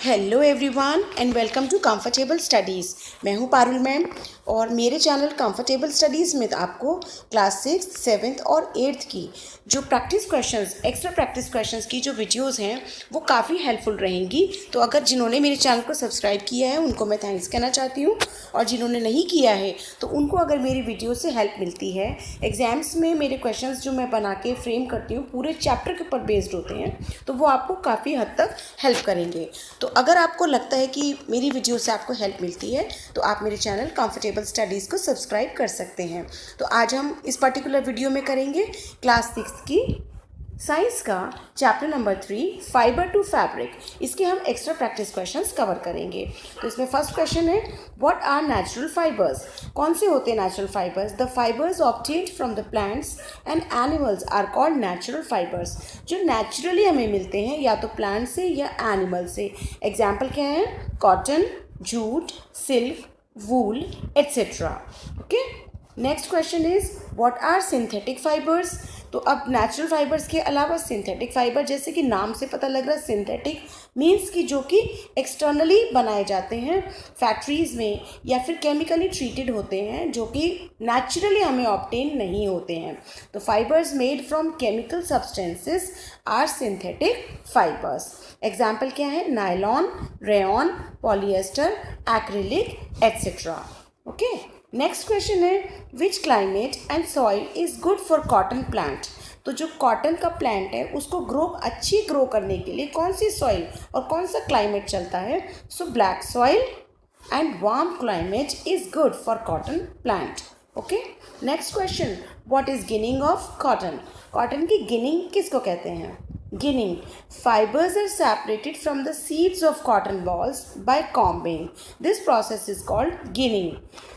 Hello everyone and welcome to Comfortable Studies. मैं हूं Parul ma'am और मेरे चैनल कंफर्टेबल स्टडीज़ में आपको क्लास 6, 7th और 8th की जो practice questions, extra practice questions की जो वीडियोस हैं वो काफ़ी हेल्पफुल रहेंगी। तो अगर जिन्होंने मेरे चैनल को सब्सक्राइब किया है उनको मैं थैंक्स कहना चाहती हूँ, और जिन्होंने नहीं किया है तो उनको अगर मेरी वीडियो से हेल्प मिलती है, एग्ज़ाम्स में मेरे क्वेश्चंस जो मैं बना के फ्रेम करती हूँ पूरे चैप्टर के ऊपर बेस्ड होते हैं, तो वो आपको काफ़ी हद तक हेल्प करेंगे। तो अगर आपको लगता है कि मेरी वीडियो से आपको हेल्प मिलती है तो आप मेरे चैनल कंफर्टेबल स्टडीज़ को सब्सक्राइब कर सकते हैं। तो आज हम इस पर्टिकुलर वीडियो में करेंगे क्लास 6 की साइंस का chapter number 3 fibre to fabric. इसके हम एक्स्ट्रा प्रैक्टिस क्वेश्चंस कवर करेंगे। तो इसमें फर्स्ट क्वेश्चन है, व्हाट आर नेचुरल फाइबर्स? कौन से होते हैं natural fibres? The fibres obtained from the plants and animals are called natural fibres. जो नेचुरली हमें मिलते हैं या तो प्लांट से या एनिमल से। एग्जाम्पल क्या है? Cotton, jute, silk, wool etcetera. Okay, next question is what are synthetic fibres? तो अब नेचुरल फाइबर्स के अलावा सिंथेटिक फाइबर, जैसे कि नाम से पता लग रहा है सिंथेटिक मीन्स कि जो कि एक्सटर्नली बनाए जाते हैं फैक्ट्रीज़ में या फिर केमिकली ट्रीटेड होते हैं, जो कि नेचुरली हमें ऑब्टेन नहीं होते हैं। तो fibres made from chemical substances are synthetic fibres. Example क्या है? Nylon, rayon, polyester, acrylic etcetera. Okay, next question है, which climate and soil is good for cotton plant? तो जो कॉटन का प्लांट है उसको अच्छी ग्रो करने के लिए कौन सी सॉइल और कौन सा क्लाइमेट चलता है? So black soil and warm climate is good for cotton plant. Okay, next question, what is ginning of cotton? Cotton की गिनिंग किसको कहते हैं? Ginning, fibers are separated from the seeds of cotton balls by combing. This process is called ginning.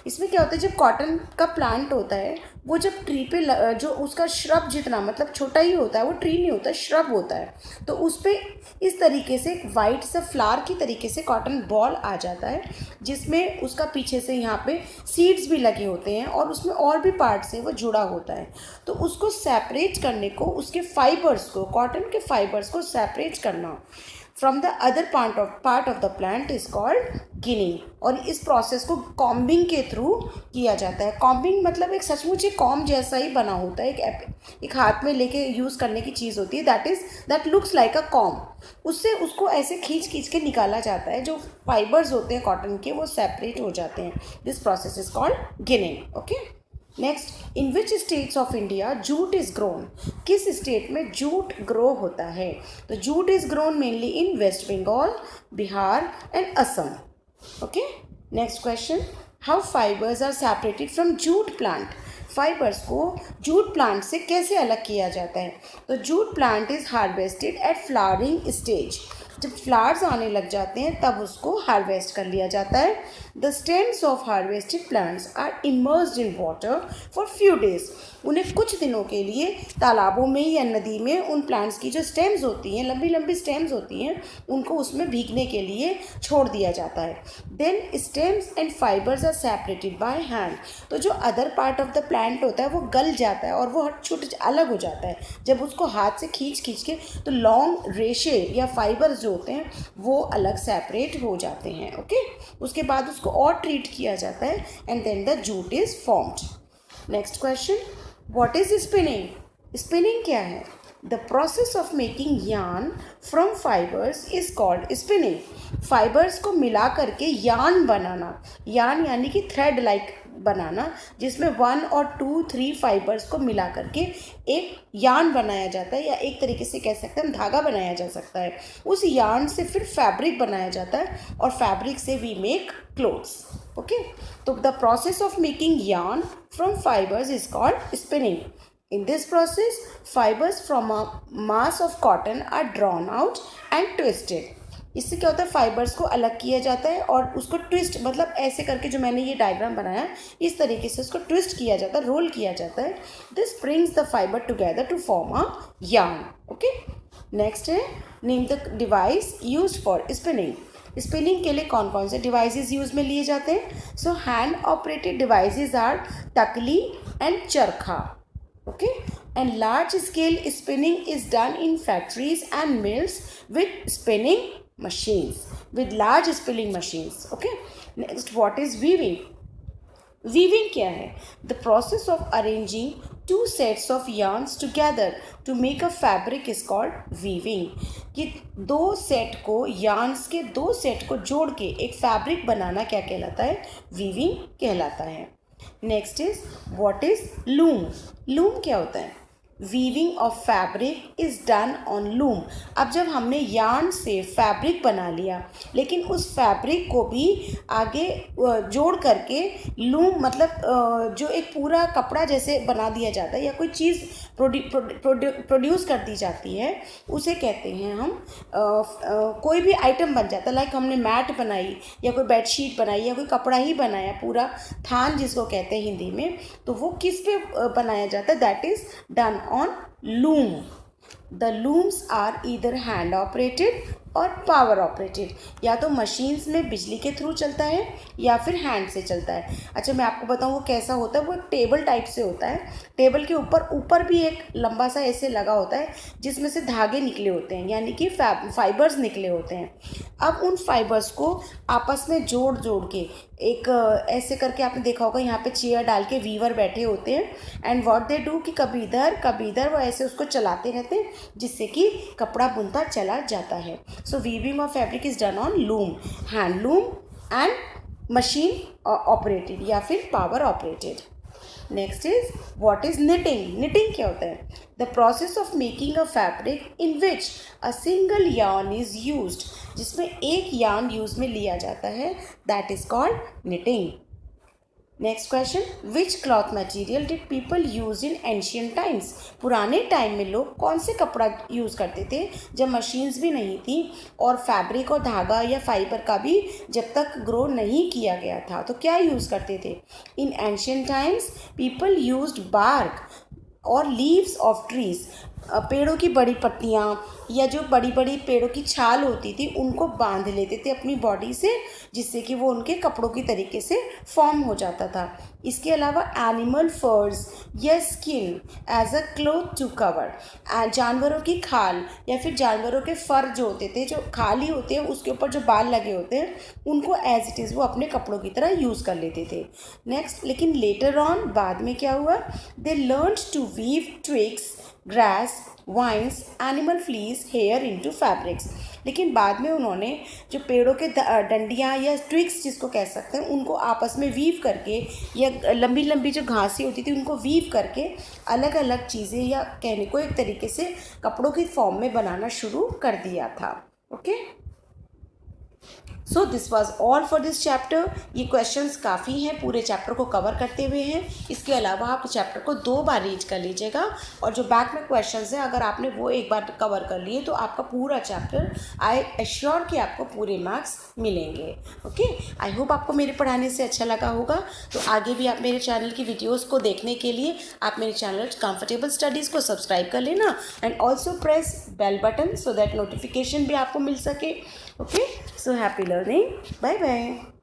इसमें क्या होता है, जब cotton का प्लांट होता है वो जब ट्री पे जो उसका श्रब जितना मतलब छोटा ही होता है, वो ट्री नहीं होता, श्रब होता है, तो उस पर इस तरीके से एक वाइट सा फ्लावर की तरीके से कॉटन बॉल आ जाता है, जिसमें उसका पीछे से यहाँ पे सीड्स भी लगे होते हैं और उसमें और भी पार्ट से वो जुड़ा होता है। तो उसको सेपरेट करने को, उसके फाइबर्स को, कॉटन के फाइबर्स को सेपरेट करना from the other part of the plant is called ginning. और इस प्रोसेस को कॉम्बिंग के थ्रू किया जाता है। कॉम्बिंग मतलब एक सचमुच एक कॉम्ब जैसा ही बना होता है, एक हाथ में लेके यूज़ करने की चीज़ होती है, that looks like a comb. उससे उसको ऐसे खींच के निकाला जाता है, जो फाइबर्स होते हैं कॉटन के वो सेपरेट हो जाते हैं। This process is called ginning. Okay, next, in which states of India jute is grown? किस स्टेट में जूट ग्रो होता है? तो jute is grown mainly in West Bengal, Bihar and Assam. Okay, next question, how fibres are separated from jute plant? Fibres को jute plant से कैसे अलग किया जाता है? तो jute plant is harvested at flowering stage. जब फ्लावर्स आने लग जाते हैं तब उसको हार्वेस्ट कर लिया जाता है। The stems of harvested plants are immersed in water for few days. उन्हें कुछ दिनों के लिए तालाबों में या नदी में उन प्लांट्स की जो स्टेम्स होती हैं, लंबी लंबी स्टेम्स होती हैं, उनको उसमें भीगने के लिए छोड़ दिया जाता है। Then stems and fibres are separated by hand. तो जो other part of the plant होता है वो गल जाता है और वो छोटे अलग हो जाता है। जब उसको हाथ से खींच के तो लॉन्ग रेशे या फाइबर्स होते हैं वो अलग सेपरेट हो जाते हैं। ओके, उसके बाद उसको और ट्रीट किया जाता है and then the jute is formed. Next question, what is spinning? Spinning क्या है? The process of making yarn from fibres is called spinning. Fibres को मिला करके यार्न बनाना, यार्न यानी कि थ्रेड लाइक बनाना, जिसमें 1 और 2, 3 फाइबर्स को मिला करके एक यार्न बनाया जाता है, या एक तरीके से कह सकते हैं धागा बनाया जा सकता है। उस यार्न से फिर फैब्रिक बनाया जाता है और फैब्रिक से वी मेक क्लोथ्स। ओके, तो the process of making yarn from fibres is called spinning. In this process, fibers from a mass of cotton are drawn out and twisted. इससे क्या होता है, फाइबर्स को अलग किया जाता है और उसको ट्विस्ट, मतलब ऐसे करके जो मैंने ये डायग्राम बनाया इस तरीके से उसको ट्विस्ट किया जाता है, रोल किया जाता है। This brings the fibre together to form a yarn. Okay, next है, name the device used for spinning. Spinning के लिए कौन कौन से डिवाइसेस यूज में लिए जाते हैं? So hand operated devices are takli and charkha. Okay, and large scale spinning is done in factories and mills with spinning machines. with large spilling machines. Okay, next, what is weaving? Weaving क्या है? The process of arranging two sets of yarns together to make a fabric is called weaving. कि दो set को, yarns के दो set को जोड़ के एक फैब्रिक बनाना क्या कहलाता है? weaving कहलाता है. Next is what is loom. Loom क्या होता है? Weaving of fabric is done on loom. अब जब हमने यार्न से फैब्रिक बना लिया, लेकिन उस फैब्रिक को भी आगे जोड़ करके लूम मतलब जो एक पूरा कपड़ा जैसे बना दिया जाता है या कोई चीज़ प्रोड्यूस कर दी जाती है, उसे कहते हैं हम कोई भी आइटम बन जाता है. लाइक हमने मैट बनाई या कोई बेडशीट बनाई या कोई कपड़ा ही बनाया, पूरा थान जिसको कहते हैं हिंदी में, तो वो किस पे बनाया जाता है? That is done on loom. The looms are either hand operated और पावर ऑपरेटेड. या तो मशीन्स में बिजली के थ्रू चलता है या फिर हैंड से चलता है. अच्छा, मैं आपको बताऊँ वो कैसा होता है. वो एक टेबल टाइप से होता है. टेबल के ऊपर भी एक लंबा सा ऐसे लगा होता है जिसमें से धागे निकले होते हैं, यानी कि फाइबर्स निकले होते हैं. अब उन फाइबर्स को आपस में जोड़ के एक ऐसे करके, आपने देखा होगा यहाँ पे चेयर डाल के वीवर बैठे होते हैं. एंड व्हाट दे डू कि कभी इधर वो ऐसे उसको चलाते रहते हैं जिससे कि कपड़ा बुनता चला जाता है. So weaving of fabric is done on loom, hand loom and machine operated या फिर power operated. Next is what is knitting. Knitting क्या होता है? The process of making a fabric in which a single yarn is used. जिसमें एक yarn use में लिया जाता है, that is called knitting. Next question, which cloth material did people use in ancient times. पुराने टाइम में लोग कौन से कपड़ा यूज़ करते थे जब मशीन्स भी नहीं थी और फैब्रिक और धागा या फाइबर का भी जब तक ग्रो नहीं किया गया था, तो क्या यूज़ करते थे? In ancient times people used bark और लीव्स ऑफ ट्रीज. पेड़ों की बड़ी पत्तियाँ या जो बड़ी बड़ी पेड़ों की छाल होती थी उनको बांध लेते थे अपनी बॉडी से, जिससे कि वो उनके कपड़ों की तरीके से फॉर्म हो जाता था. इसके अलावा एनिमल फर्स या skin as a cloth to cover. जानवरों की खाल या फिर जानवरों के फर जो होते थे, जो खाल ही होते हैं, उसके ऊपर जो बाल लगे होते हैं, उनको एज इट इज़ वो अपने कपड़ों की तरह यूज़ कर लेते थे. नेक्स्ट, लेकिन लेटर ऑन बाद में क्या हुआ? They learned to weave twigs, grass, vines, animal fleece, hair into fabrics. लेकिन बाद में उन्होंने जो पेड़ों के डंडियाँ या ट्विग्स जिसको कह सकते हैं, उनको आपस में वीव करके, या लंबी लंबी जो घासें होती थी उनको वीव करके अलग अलग चीज़ें, या कहने को एक तरीके से कपड़ों की फॉर्म में बनाना शुरू कर दिया था. Okay, so this was all for this chapter. ये क्वेश्चंस काफ़ी हैं, पूरे चैप्टर को कवर करते हुए हैं. इसके अलावा आप चैप्टर को 2 बार रीड कर लीजिएगा, और जो बैक में क्वेश्चंस हैं अगर आपने वो एक बार कवर कर लिए तो आपका पूरा चैप्टर, आई एश्योर कि आपको पूरे मार्क्स मिलेंगे. ओके, आई होप आपको मेरे पढ़ाने से अच्छा लगा होगा. तो आगे भी आप मेरे चैनल की वीडियोज़ को देखने के लिए आप मेरे चैनल कंफर्टेबल स्टडीज़ को सब्सक्राइब कर लेना, and also press bell button so that notification भी आपको मिल सके. Okay, so happy learning. Bye bye.